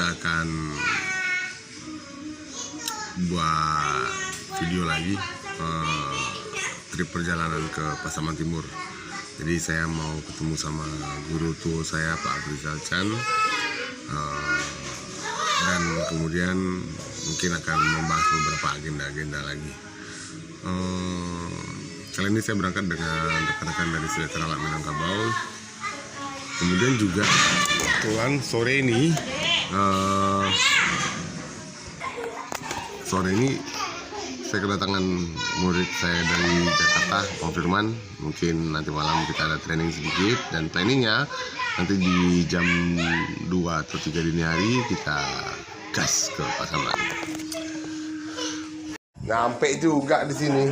kita akan buat video lagi trip perjalanan ke Pasaman Timur. Jadi saya mau ketemu sama guru tua saya Pak Abrizal Chan, dan kemudian mungkin akan membahas beberapa agenda-agenda lagi. Kali ini saya berangkat dengan rekan-rekan dari Sejahtera Alat Minangkabau. Kemudian juga kebetulan sore ini saya kedatangan murid saya dari Jakarta, Om Firman. Mungkin nanti malam kita ada training sedikit, dan planningnya nanti di jam 2 atau 3 dini hari kita gas ke Pasaman. Nyampe juga di sini.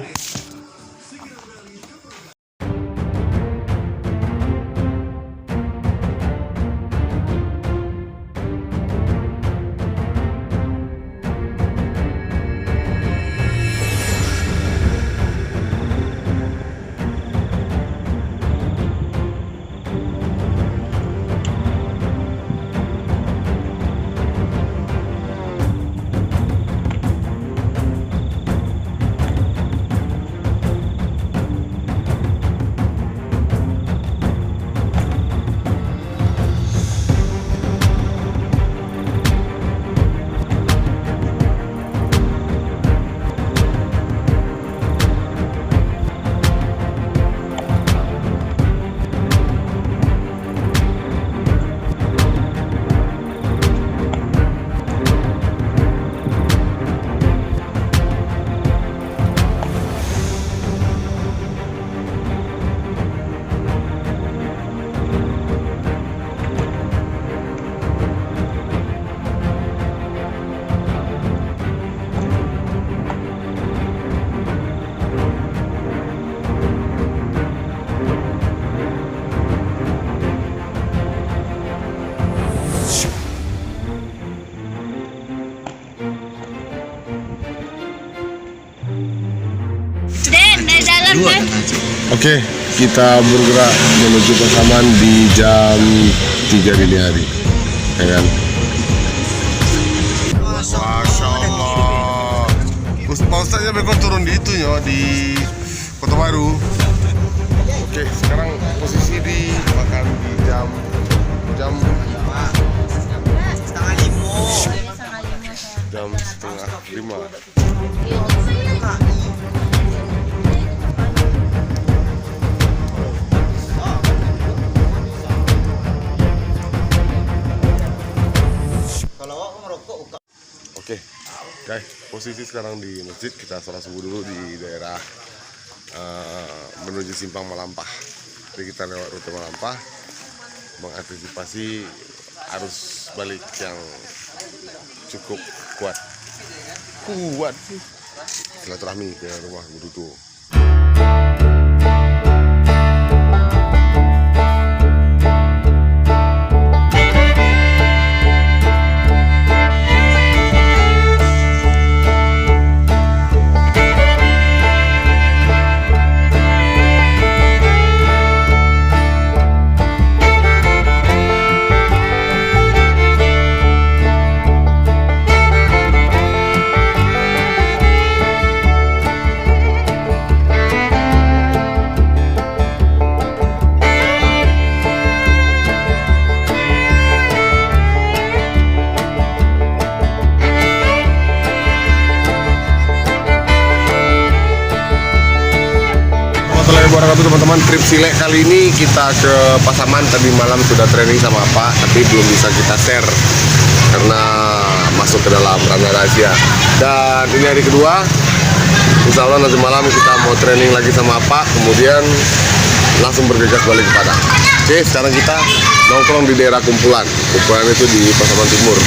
Oke, kita bergerak menuju Pasaman di jam 3 dini hari, ya kan? Masya Allah. Pak Ustadznya mereka turun di itu ya, di Kota Baru. Oke, sekarang posisi di makan di jam setengah 5. Oke, guys, posisi sekarang di masjid. Kita sholat subuh dulu di daerah menuju Simpang Malampah. Jadi kita lewat rute Malampah, mengantisipasi arus balik yang cukup kuat sih. Silaturahmi ke rumah guru tua. Teman-teman, trip Silek kali ini kita ke Pasaman. Tadi malam sudah training sama Pak, tapi belum bisa kita share karena masuk ke dalam ranah rahasia. Dan ini hari kedua, insya Allah nanti malam kita mau training lagi sama Pak, kemudian langsung bergegas balik ke Padang. Oke, sekarang kita nongkrong di daerah kumpulan itu di Pasaman Timur.